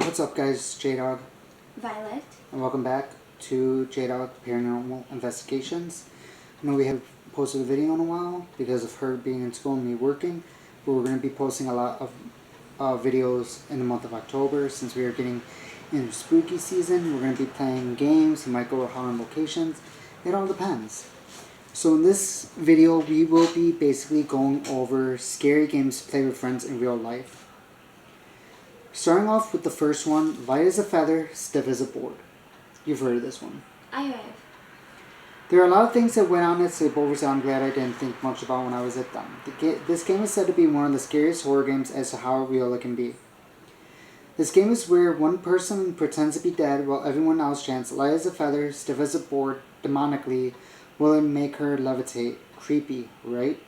What's up, guys? J-Dog. Violet. And welcome back to J-Dog Paranormal Investigations. I know we haven't posted a video in a while because of her being in school and me working, but we're going to be posting a lot of videos in the month of October since we are getting into spooky season. We're going to be playing games, we might go to haunted locations. It all depends. So in this video, we will be basically going over scary games to play with friends in real life. Starting off with the first one, light as a feather, stiff as a board. You've heard of this one. I have. There are a lot of things that went on at sleepovers that I'm glad I didn't think much about when I was at them. This game is said to be one of the scariest horror games as to how real it can be. This game is where one person pretends to be dead while everyone else chants light as a feather, stiff as a board, demonically, will it make her levitate. Creepy, right?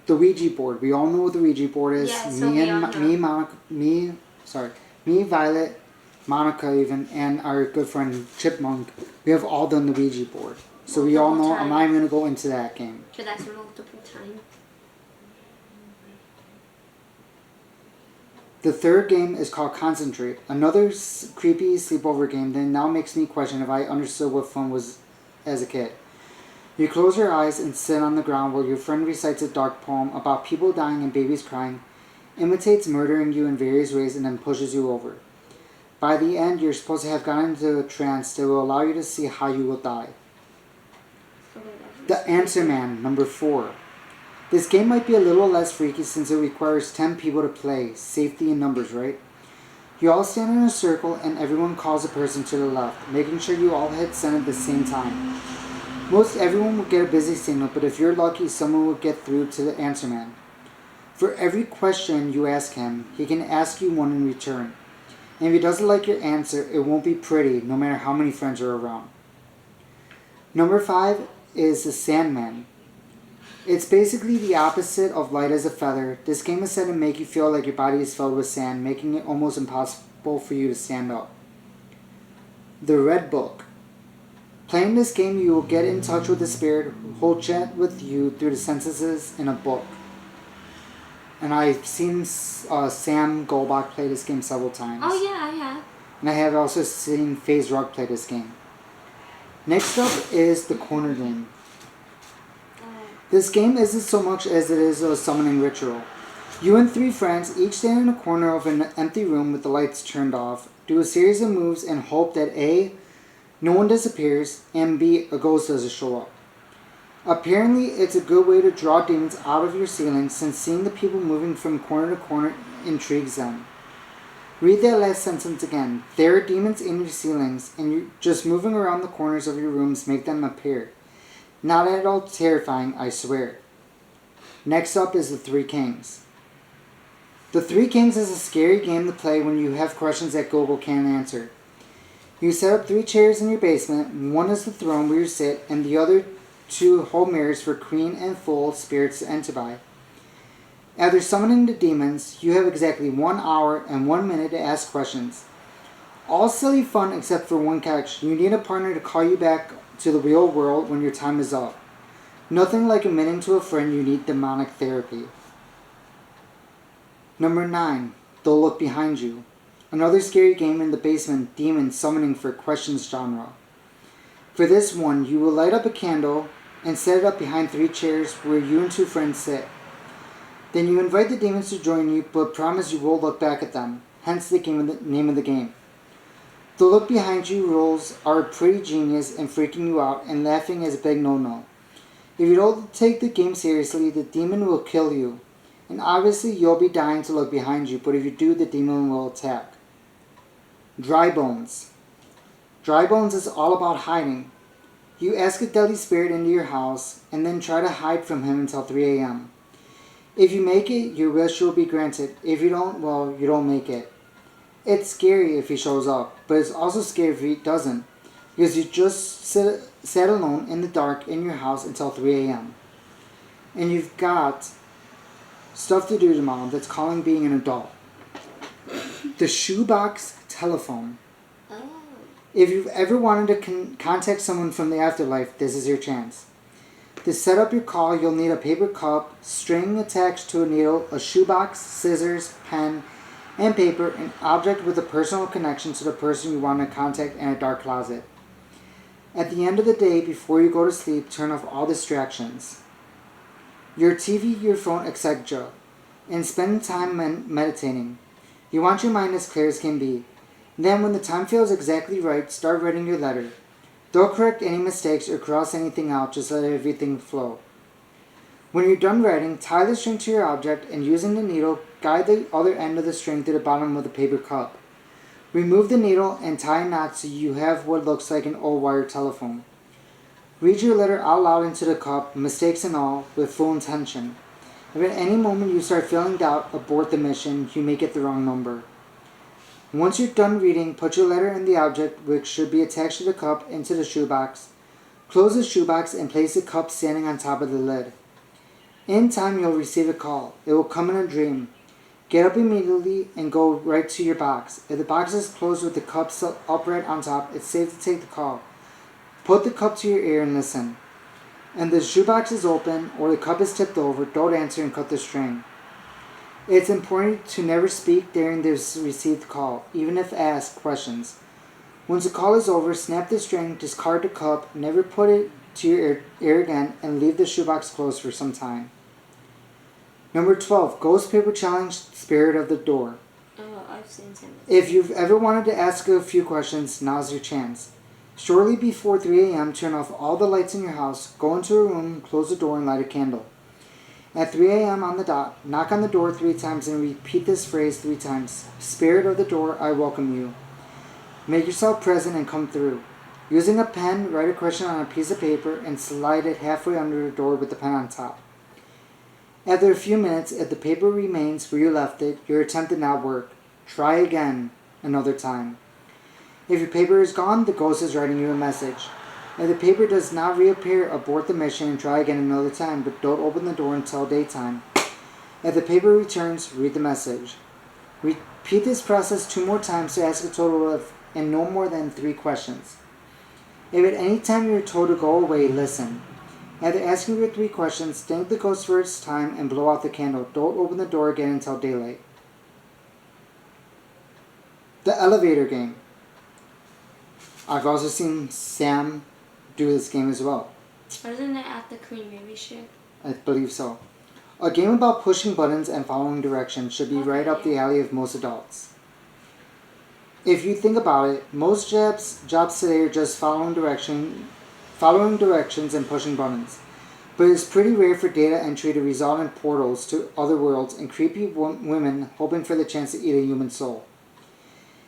The Ouija board. We all know what the Ouija board is. Yeah, so Me, Violet, Monica even, and our good friend Chipmunk, we have all done the Ouija board. So we all know. I'm not even going to go into that game. But that's multiple times. The third game is called Concentrate. Another creepy sleepover game that now makes me question if I understood what fun was as a kid. You close your eyes and sit on the ground while your friend recites a dark poem about people dying and babies crying, imitates murdering you in various ways, and then pushes you over. By the end, you're supposed to have gotten into a trance that will allow you to see how you will die. The Answer Man, number 4. This game might be a little less freaky since it requires 10 people to play. Safety in numbers, right? You all stand in a circle and everyone calls a person to the left, making sure you all hit send at the same time. Most everyone will get a busy signal, but if you're lucky, someone will get through to the Answer Man. For every question you ask him, he can ask you one in return. And if he doesn't like your answer, it won't be pretty, no matter how many friends are around. Number 5 is the Sandman. It's basically the opposite of light as a feather. This game is said to make you feel like your body is filled with sand, making it almost impossible for you to stand up. The Red Book. Playing this game, you will get in touch with the spirit who will chat with you through the sentences in a book. And I've seen Sam Goldbach play this game several times. Oh yeah, I have. And I have also seen FaZe Rug play this game. Next up is the Corner Game. This game isn't so much as it is a summoning ritual. You and 3 friends each stand in a corner of an empty room with the lights turned off, do a series of moves and hope that A, no one disappears, and B, a ghost doesn't show up. Apparently, it's a good way to draw demons out of your ceiling since seeing the people moving from corner to corner intrigues them. Read that last sentence again. There are demons in your ceilings, and you just moving around the corners of your rooms make them appear. Not at all terrifying, I swear. Next up is the Three Kings. The Three Kings is a scary game to play when you have questions that Google can't answer. You set up 3 chairs in your basement. One is the throne where you sit, and the other 2 hold mirrors for queen and fool spirits to enter by. After summoning the demons, you have exactly 1 hour and 1 minute to ask questions. All silly fun except for one catch. You need a partner to call you back to the real world when your time is up. Nothing like admitting to a friend you need demonic therapy. Number 9. Don't Look Behind You. Another scary game in the basement, demon summoning for questions genre. For this one, you will light up a candle and set it up behind 3 chairs where you and 2 friends sit. Then you invite the demons to join you, but promise you won't look back at them, hence the name of the game. The look behind you rules are pretty genius and freaking you out, and laughing is a big no-no. If you don't take the game seriously, the demon will kill you. And obviously you'll be dying to look behind you, but if you do, the demon will attack. Dry Bones. Dry Bones is all about hiding. You ask a deadly spirit into your house, and then try to hide from him until 3 a.m. If you make it, your wish will be granted. If you don't, well, you don't make it. It's scary if he shows up, but it's also scary if he doesn't, because you just sat alone in the dark in your house until 3 a.m. And you've got stuff to do tomorrow that's calling being an adult. The Shoebox Telephone. Oh. If you've ever wanted to contact someone from the afterlife, this is your chance. To set up your call, you'll need a paper cup, string attached to a needle, a shoebox, scissors, pen, and paper, an object with a personal connection to the person you want to contact, and a dark closet. At the end of the day, before you go to sleep, turn off all distractions. Your TV, your phone, etc. And spend time meditating. You want your mind as clear as can be. Then, when the time feels exactly right, start writing your letter. Don't correct any mistakes or cross anything out, just let everything flow. When you're done writing, tie the string to your object and using the needle, guide the other end of the string to the bottom of the paper cup. Remove the needle and tie a knot so you have what looks like an old wire telephone. Read your letter out loud into the cup, mistakes and all, with full intention. If at any moment you start feeling doubt, abort the mission, you may get the wrong number. Once you're done reading, put your letter and the object, which should be attached to the cup, into the shoebox. Close the shoebox and place the cup standing on top of the lid. In time, you'll receive a call. It will come in a dream. Get up immediately and go right to your box. If the box is closed with the cup upright on top, it's safe to take the call. Put the cup to your ear and listen. And the shoebox is open or the cup is tipped over, don't answer and cut the string. It's important to never speak during this received call, even if asked questions. Once the call is over, snap the string, discard the cup, never put it to your ear again, and leave the shoebox closed for some time. Number 12, Ghost Paper Challenge, Spirit of the Door. Oh, I've seen some. If you've ever wanted to ask a few questions, now's your chance. Shortly before 3 a.m., turn off all the lights in your house, go into a room, close the door, and light a candle. At 3 a.m. on the dot, knock on the door 3 times and repeat this phrase 3 times. Spirit of the door, I welcome you. Make yourself present and come through. Using a pen, write a question on a piece of paper and slide it halfway under the door with the pen on top. After a few minutes, if the paper remains where you left it, your attempt did not work. Try again another time. If your paper is gone, the ghost is writing you a message. If the paper does not reappear, abort the mission and try again another time, but don't open the door until daytime. If the paper returns, read the message. Repeat this process 2 more times to ask a total of and no more than 3 questions. If at any time you are told to go away, listen. After asking your 3 questions, thank the ghost for its time and blow out the candle. Don't open the door again until daylight. The elevator game. I've also seen Sam do this game as well. Wasn't it at the Korean movie shoot? I believe so. A game about pushing buttons and following directions should be right up the alley of most adults. If you think about it, most jobs today are just following directions and pushing buttons. But it's pretty rare for data entry to result in portals to other worlds and creepy women hoping for the chance to eat a human soul.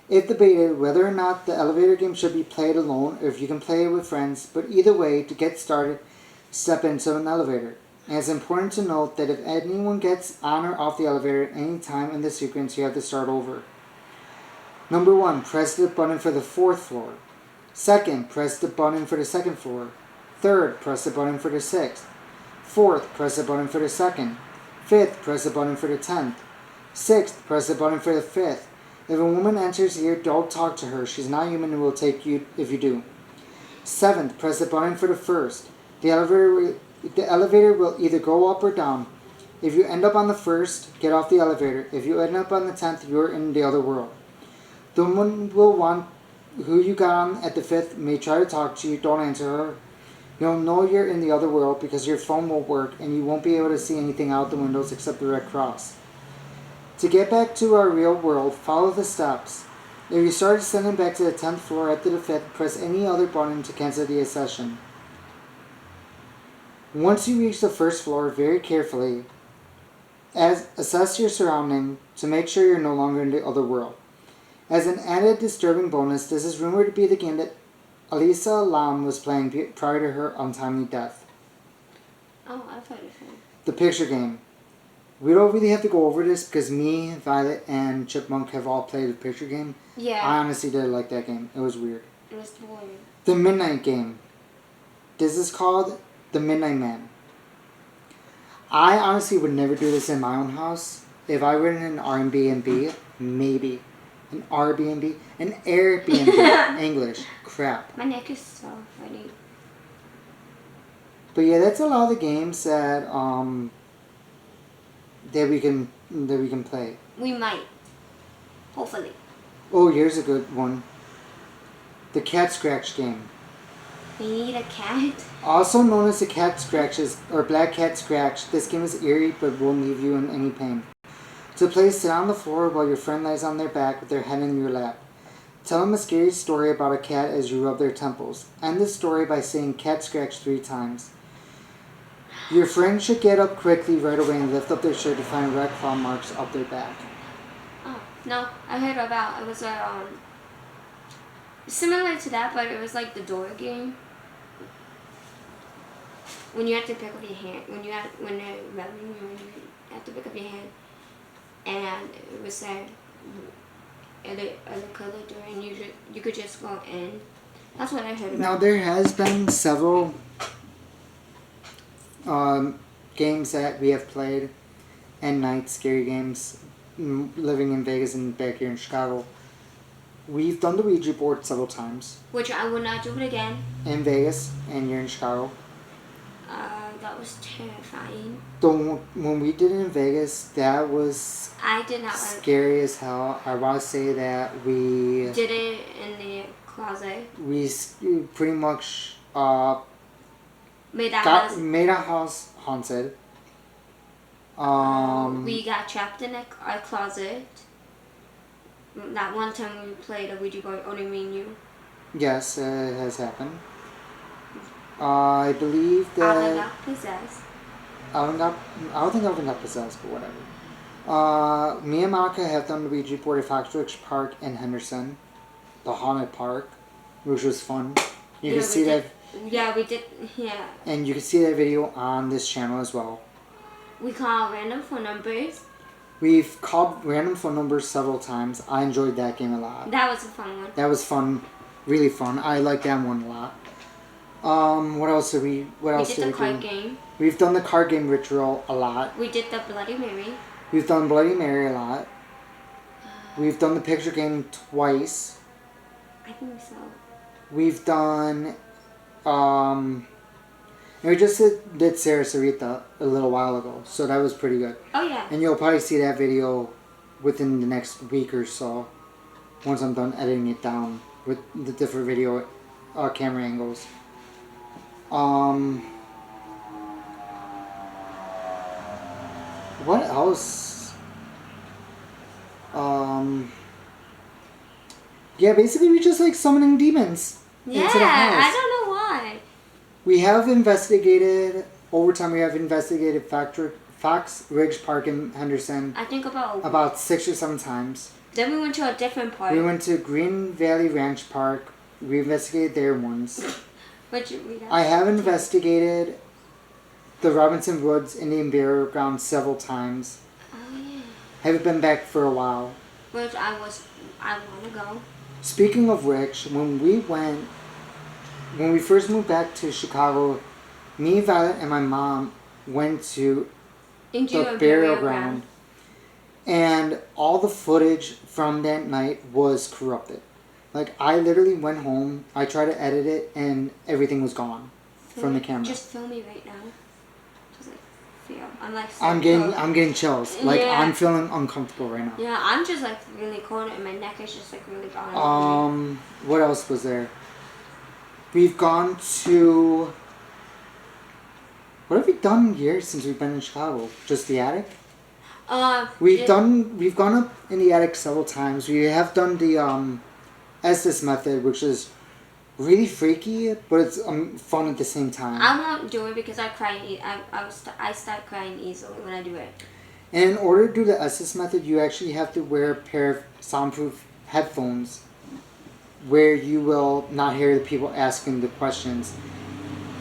If debated whether or not the elevator game should be played alone or if you can play it with friends, but either way, to get started, step into an elevator. And it's important to note that if anyone gets on or off the elevator at any time in the sequence, you have to start over. Number 1, press the button for the 4th floor. 2nd, press the button for the 2nd floor. 3rd, press the button for the 6th. 4th, press the button for the 2nd. 5th, press the button for the 10th. 6th, press the button for the 5th. If a woman enters here, don't talk to her. She's not human and will take you if you do. 7th, press the button for the 1st. The elevator will either go up or down. If you end up on the 1st, get off the elevator. If you end up on the 10th, you're in the other world. The woman will want who you got on at the 5th may try to talk to you. Don't answer her. You'll know you're in the other world because your phone won't work and you won't be able to see anything out the windows except the red cross. To get back to our real world, follow the steps. If you start ascending back to the 10th floor after the 5th, press any other button to cancel the accession. Once you reach the 1st floor, very carefully, assess your surrounding to make sure you're no longer in the other world. As an added disturbing bonus, this is rumored to be the game that Elisa Lam was playing prior to her untimely death. Oh, I've heard of it. The picture game. We don't really have to go over this because me, Violet, and Chipmunk have all played the picture game. Yeah. I honestly did like that game. It was weird. It was weird. The Midnight Game. This is called The Midnight Man. I honestly would never do this in my own house. If I were in an Airbnb, maybe. An Airbnb? An Airbnb. English. Crap. My neck is so funny. But yeah, that's a lot of the games that we can play. We might. Hopefully. Oh, here's a good one. The Cat Scratch game. We need a cat. Also known as the Cat Scratches or Black Cat Scratch, this game is eerie but won't leave you in any pain. To play, sit on the floor while your friend lies on their back with their head in your lap. Tell them a scary story about a cat as you rub their temples. End the story by saying Cat Scratch 3 times. Your friend should get up quickly right away and lift up their shirt to find red claw marks up their back. Oh, no. I heard about it was similar to that, but it was like the door game. When you have to pick up your hand, when they're rubbing you, when you have to pick up your hand, and it was said, a color door, and you could just go in. That's what I heard about. Now there has been several games that we have played, and night scary games, living in Vegas and back here in Chicago. We've done the Ouija board several times. Which I would not do it again. In Vegas, and you're in Chicago. That was terrifying. When we did it in Vegas, that was I did not scary as hell. I want to say that we did it in the closet. We pretty much made our house haunted. We got trapped in a closet. That one time we played a Ouija board, only me and you. Yes, it has happened. I believe that Alvin got possessed. I don't think Alvin got possessed, but whatever. Me and Monica have done the Ouija board at Foxbridge Park in Henderson, the haunted park, which was fun. You can see that. Yeah, we did. Yeah. And you can see that video on this channel as well. We call random phone numbers. We've called random phone numbers several times. I enjoyed that game a lot. That was a fun one. That was fun, really fun. I like that one a lot. What else did we? What else did we do? We did the card game. We've done the card game ritual a lot. We did the Bloody Mary. We've done Bloody Mary a lot. We've done the picture game twice. I think so. We've done, and we just did Sarah Sarita a little while ago, so that was pretty good. Oh yeah. And you'll probably see that video within the next week or so, once I'm done editing it down with the different video camera angles. What else? Yeah, basically we just like summoning demons into the house. I don't know why. We have investigated, over time we have investigated Fox Ridge Park in Henderson. I think about 6 or 7 times. Then we went to a different park. We went to Green Valley Ranch Park. We investigated there once. I have investigated the Robinson Woods Indian Burial Ground several times. Oh yeah. Haven't been back for a while. Which I want to go. Speaking of which, when we first moved back to Chicago, me, Violet, and my mom went to the burial ground. And all the footage from that night was corrupted. Like, I literally went home, I tried to edit it, and everything was gone from the camera. Just film me right now. Just like feel. I'm like. So I'm getting chills. Like, yeah. I'm feeling uncomfortable right now. Yeah, I'm just like really cold, and my neck is just like really gone. What else was there? We've gone to. What have we done here since we've been in Chicago? Just the attic? We've gone up in the attic several times. We have done the Estes method, which is really freaky, but it's fun at the same time. I won't do it because I cry. I start crying easily when I do it. And in order to do the Estes method, you actually have to wear a pair of soundproof headphones, where you will not hear the people asking the questions.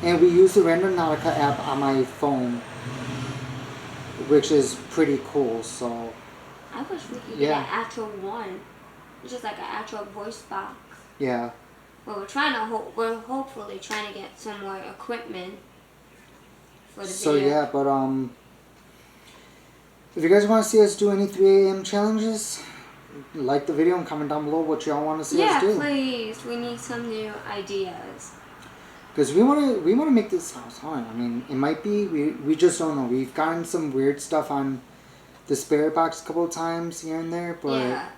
And we use the Randonautica app on my phone, which is pretty cool. So I wish we could get an actual one. It's just like an actual voice box. Yeah. Well, we're hopefully trying to get some more equipment for the video. So yeah, but if you guys want to see us do any 3 a.m. challenges, like the video and comment down below what y'all want to see us do. Yeah, please. We need some new ideas. Because we want to make this house haunted. I mean, it might be, we just don't know. We've gotten some weird stuff on the spirit box a couple of times here and there, but... Yeah.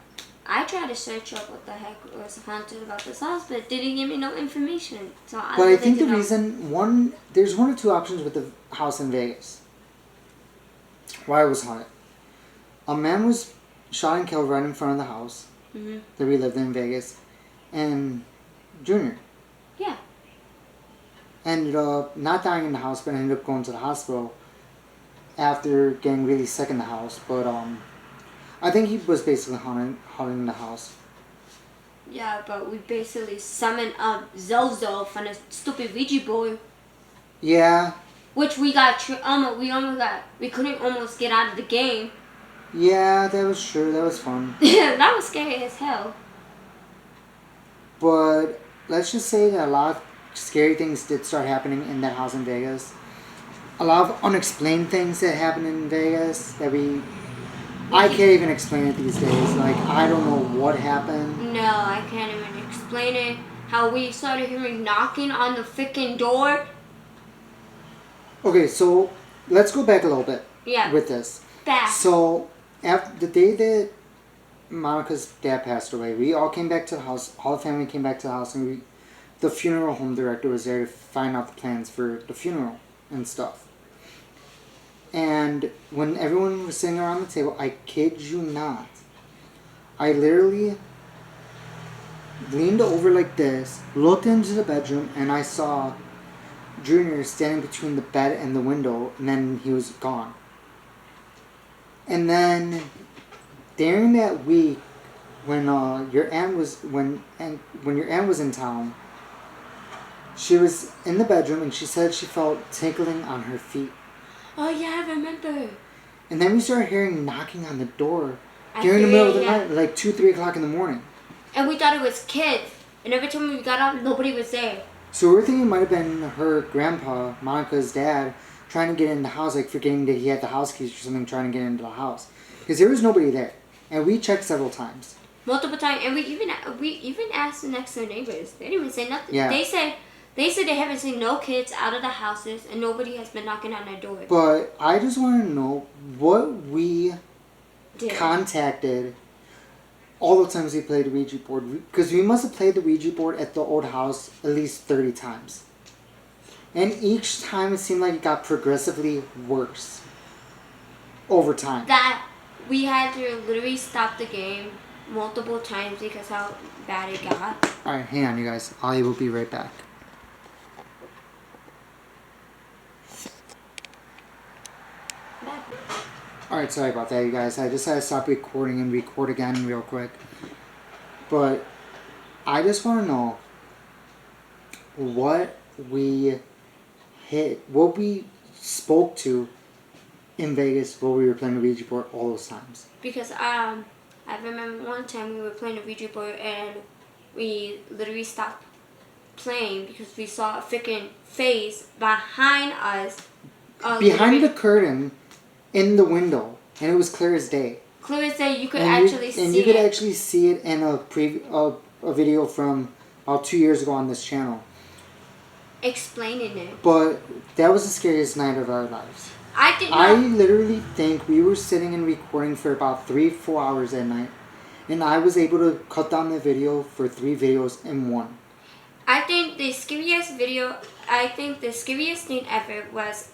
I tried to search up what the heck was haunted about this house, but it didn't give me no information. So I But I really think the didn't know. reason there's one or two options with the house in Vegas. Why it was haunted. A man was shot and killed right in front of the house Mhm. that we lived in Vegas, and Junior Yeah. ended up not dying in the house, but ended up going to the hospital after getting really sick in the house. But I think he was basically haunting the house. Yeah, but we basically summoned up Zozo from the stupid Ouija board, Yeah, which we we couldn't almost get out of the game. yeah, that was true. That was fun. That was scary as hell. But let's just say that a lot of scary things did start happening in that house in Vegas. A lot of unexplained things that happened in Vegas that I can't even explain it these days. Like, I don't know what happened. No, I can't even explain it. How we started hearing knocking on the freaking door. Okay, so let's go back a little bit Yeah, with this. back. So, after the day that Monica's dad passed away, we all came back to the house. All the family came back to the house, and the funeral home director was there to find out the plans for the funeral and stuff. And when everyone was sitting around the table, I kid you not, I literally leaned over like this, looked into the bedroom, and I saw Junior standing between the bed and the window, and then he was gone. And then during that week, when your aunt was when your aunt was in town, she was in the bedroom and she said she felt tickling on her feet. Oh yeah, I remember. And then we started hearing knocking on the door during the middle of the night, like 2, 3 o'clock in the morning. And we thought it was kids. And every time we got up, nobody was there. So we were thinking it might have been her grandpa, Monica's dad, trying to get in the house, like forgetting that he had the house keys or something, trying to get into the house. Because there was nobody there. And we checked several times. Multiple times. And we even asked the next door neighbors. They didn't even say nothing. Yeah. They said they haven't seen no kids out of the houses and nobody has been knocking on their door. But I just want to know what we Did. contacted all the times we played the Ouija board. Because we must have played the Ouija board at the old house at least 30 times. And each time it seemed like it got progressively worse over time. That we had to literally stop the game multiple times because how bad it got. Alright, hang on you guys. I will be right back. Alright, sorry about that you guys. I just had to stop recording and record again real quick. But I just want to know what we spoke to in Vegas while we were playing the Ouija board all those times. Because I remember one time we were playing a Ouija board and we literally stopped playing because we saw a freaking face behind us. Behind the curtain in the window, and it was clear as day. Clear as day, you could And actually see it. And you could actually see it in a video from about 2 years ago on this channel. Explaining it. But that was the scariest night of our lives. I did not. I literally think we were sitting and recording for about 3-4 hours that night. And I was able to cut down the video for 3 videos in one. I think the scariest thing ever was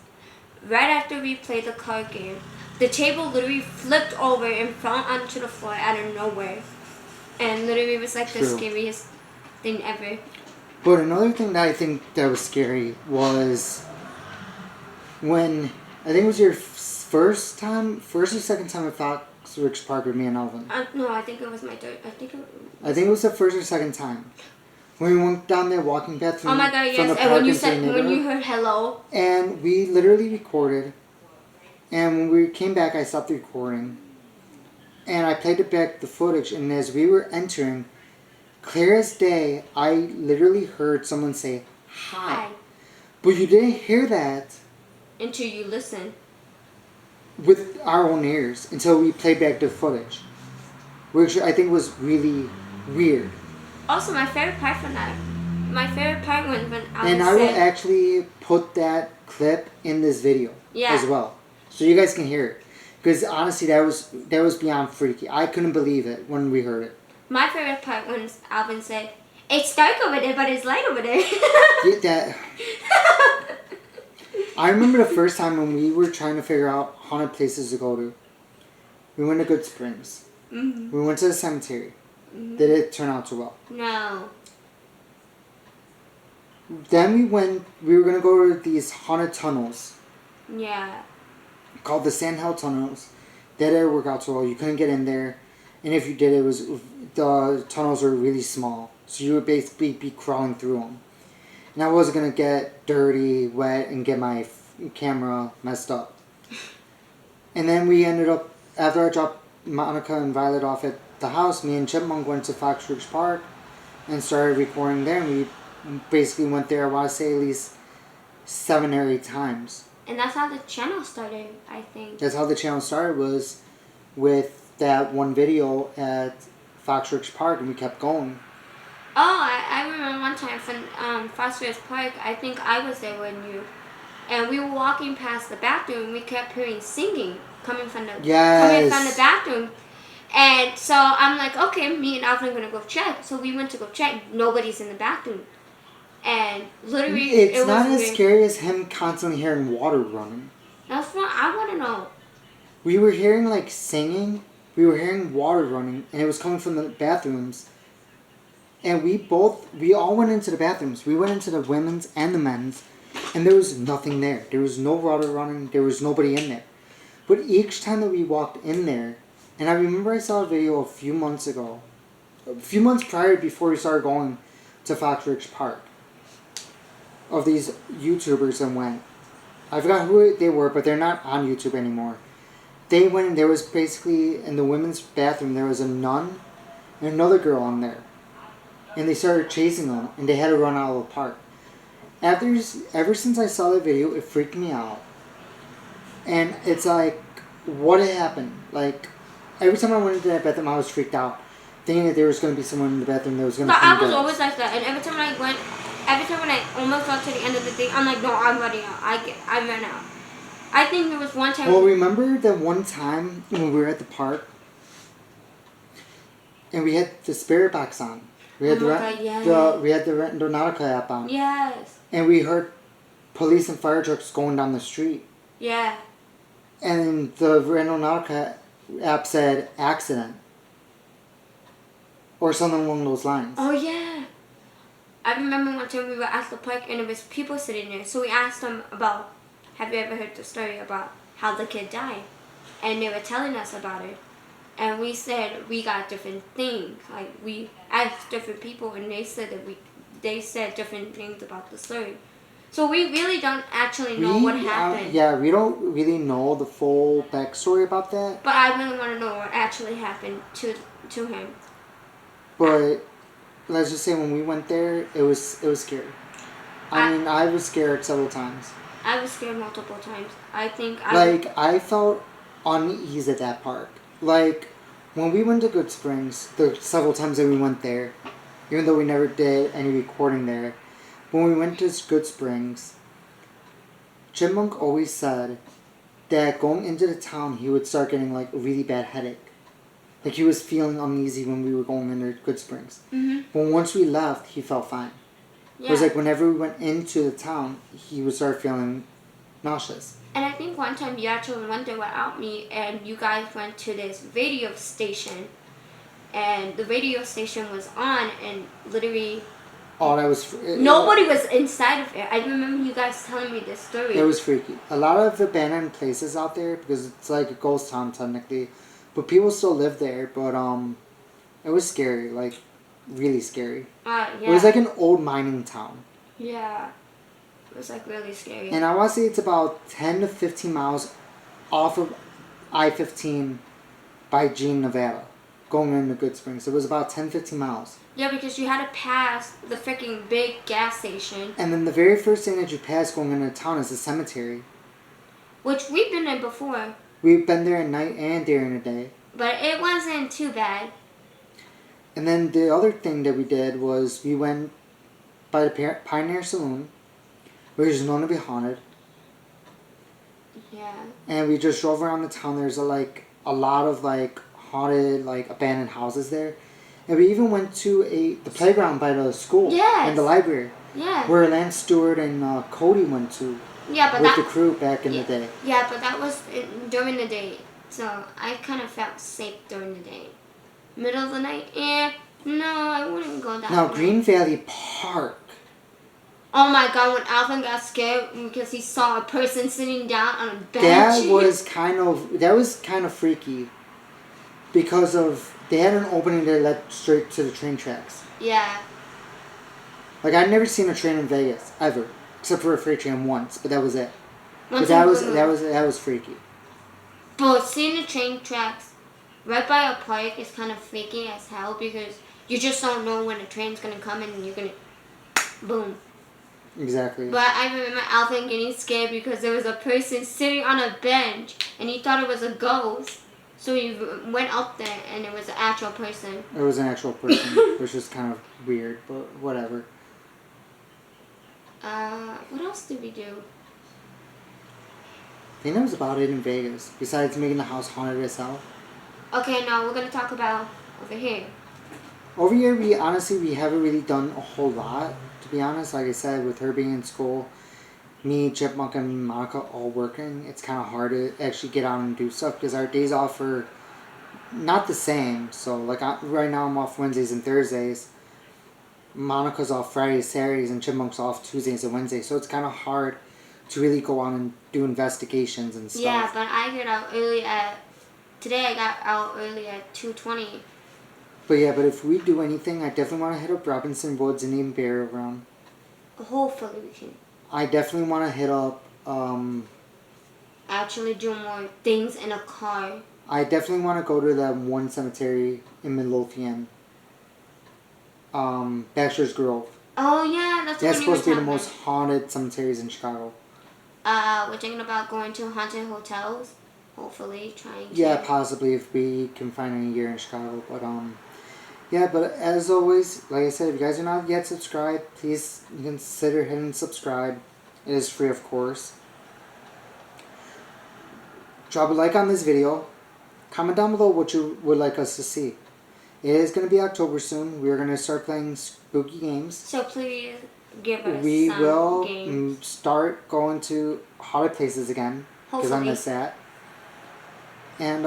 right after we played the card game. The table literally flipped over and fell onto the floor out of nowhere. And literally it was like the True. scariest thing ever. But another thing that I think that was scary was when, I think it was your first or second time at Fox Rich Park with me and Alvin. No, I think it was my third. I think it was the first or second time. When we went down that walking path from, oh my god, from the yes. park And into the when neighborhood. you heard hello. And we literally recorded. And when we came back, I stopped recording. And I played it back, the footage. And as we were entering, clear as day, I literally heard someone say, "Hi." But you didn't hear that Until you listen. with our own ears until we played back the footage. Which I think was really weird. Also, my favorite part was when And I will actually put that clip in this video as well. So you guys can hear it. Because honestly, that was beyond freaky. I couldn't believe it when we heard it. My favorite part when Alvin said, "It's dark over there, but it's light over there." Yeah, that. I remember the first time when we were trying to figure out haunted places to go to. We went to Good Springs. Mm-hmm. We went to the cemetery. Mm-hmm. Did it turn out too well? No. Then we were going to go to these haunted tunnels Yeah. called the Sandhill Tunnels. That didn't work out too well. You couldn't get in there. And if you did, the tunnels were really small. So you would basically be crawling through them. And I wasn't going to get dirty, wet, and get my camera messed up. And then we ended up, after I dropped Monica and Violet off at the house, me and Chipmunk went to Fox Ridge Park and started recording there. And we basically went there, I want to say, at least 7 or 8 times. And that's how the channel started, I think. That's how the channel started, was with that one video at Fox Ridge Park, and we kept going. Oh, I remember one time from Foster's Park, I think I was there with you. And we were walking past the bathroom, and we kept hearing singing coming from the bathroom. And so I'm like, okay, me and Alvin are going to go check. So we went to go check. Nobody's in the bathroom. And literally, it's not as scary as him constantly hearing water running. That's what I want to know. We were hearing like singing. We were hearing water running, and it was coming from the bathrooms. And we all went into the bathrooms. We went into the women's and the men's, and there was nothing there. There was no water running. There was nobody in there. But each time that we walked in there, and I remember I saw a video a few months ago, a few months prior before we started going to Fox Ridge Park, of these YouTubers and went. I forgot who they were, but they're not on YouTube anymore. They went and there was basically, in the women's bathroom, there was a nun and another girl in there. And they started chasing them, and they had to run out of the park. Ever since I saw that video, it freaked me out. And it's like, what happened? Like, every time I went into that bathroom, I was freaked out, thinking that there was going to be someone in the bathroom that was going to. I was always like that, and every time when I almost got to the end of the thing, I'm like, no, I'm running out. I ran out. I think there was one time. Well, remember that one time when we were at the park, and we had the spirit box on. We had we had the Nautica app on. Yes. And we heard police and fire trucks going down the street. Yeah. And the Nautica app said accident. Or something along those lines. Oh, yeah. I remember one time we were at the park and there was people sitting there. So we asked them about, have you ever heard the story about how the kid died? And they were telling us about it. And we said we got different things. Like, we asked different people and they said they said different things about the story. So we really don't actually know what happened. Yeah, we don't really know the full backstory about that. But I really want to know what actually happened to him. But let's just say when we went there, it was scary. I mean, I was scared several times. I was scared multiple times. I felt uneasy at that park. Like, when we went to Good Springs, the several times that we went there, even though we never did any recording there, when we went to Good Springs, Chipmunk always said that going into the town, he would start getting, like, a really bad headache. Like, he was feeling uneasy when we were going into Good Springs. Mm-hmm. But once we left, he felt fine. Yeah. It was like whenever we went into the town, he would start feeling nauseous. And I think one time you actually went there without me, and you guys went to this radio station, and the radio station was on, and literally... Oh, that was... Nobody was inside of it. I remember you guys telling me this story. It was freaky. A lot of abandoned places out there, because it's like a ghost town technically, but people still live there, but it was scary, like, really scary. Yeah. It was like an old mining town. Yeah. It was, like, really scary. And I want to say it's about 10 to 15 miles off of I-15 by Jean, Nevada, going into Good Springs. It was about 10, 15 miles. Yeah, because you had to pass the freaking big gas station. And then the very first thing that you pass going into town is the cemetery. Which we've been there before. We've been there at night and during the day. But it wasn't too bad. And then the other thing that we did was we went by the Pioneer Saloon, which is known to be haunted. Yeah. And we just drove around the town. There's a lot of like haunted, like abandoned houses there. And we even went to the playground by the school Yes. and the library Yeah. where Lance Stewart and Cody went to Yeah, but with that. the crew back in the day. Yeah, but that was during the day, so I kind of felt safe during the day. Middle of the night, no, I wouldn't go that Now, way. Green Valley Park. Oh my god, when Alvin got scared because he saw a person sitting down on a bench. That was kind of freaky because of they had an opening that led straight to the train tracks. Yeah. Like I'd never seen a train in Vegas ever, except for a freight train once, but that was it. But Once that in was Blue that Moon. was that was freaky. But seeing the train tracks right by a park is kind of freaky as hell because you just don't know when a train's gonna come and you're gonna boom. Exactly. But I remember Alvin getting scared because there was a person sitting on a bench and he thought it was a ghost. So he went up there and it was an actual person. It was an actual person, which is kind of weird, but whatever. What else did we do? I think that was about it in Vegas. Besides making the house haunted as hell. Okay, now we're gonna talk about over here. Over here, we haven't really done a whole lot. To be honest, like I said, with her being in school, me, Chipmunk, and Monica all working, it's kind of hard to actually get out and do stuff because our days off are not the same. So, like right now, I'm off Wednesdays and Thursdays. Monica's off Fridays, Saturdays, and Chipmunk's off Tuesdays and Wednesdays. So it's kind of hard to really go on and do investigations and stuff. Yeah, but I got out early today I got out early at 2:20. But if we do anything, I definitely want to hit up Robinson Woods and even Bear around. Hopefully we can I definitely want to hit up, actually do more things in a car. I definitely want to go to that one cemetery in Midlothian. Baxter's Grove. Oh yeah, that's That's what supposed to be the talking most haunted cemeteries in Chicago. We're thinking about going to haunted hotels. Hopefully, trying to. Yeah, possibly if we can find any here in Chicago. But yeah. But as always, like I said, if you guys are not yet subscribed, please consider hitting subscribe. It is free, of course. Drop a like on this video. Comment down below what you would like us to see. It is going to be October soon. We are going to start playing spooky games. So please give us We some will games. start going to haunted places again because I Hopefully. miss that. And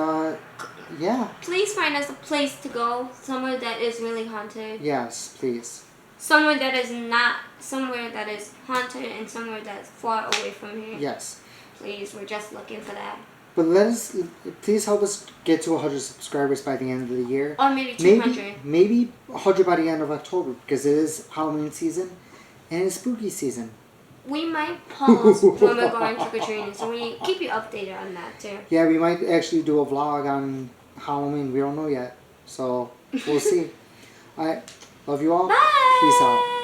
yeah, Please find us a place to go, somewhere that is really haunted. yes, please. Somewhere that is not, somewhere that is haunted and somewhere that's far away from here. Yes. Please, we're just looking for that. But please help us get to 100 subscribers by the end of the year. Or maybe 200. Maybe 100 by the end of October because it is Halloween season and it's spooky season. We might pause when we're going trick-or-treating, so we keep you updated on that too. Yeah, we might actually do a vlog on Halloween. We don't know yet. So, we'll see. Alright, love you all. Bye! Peace out.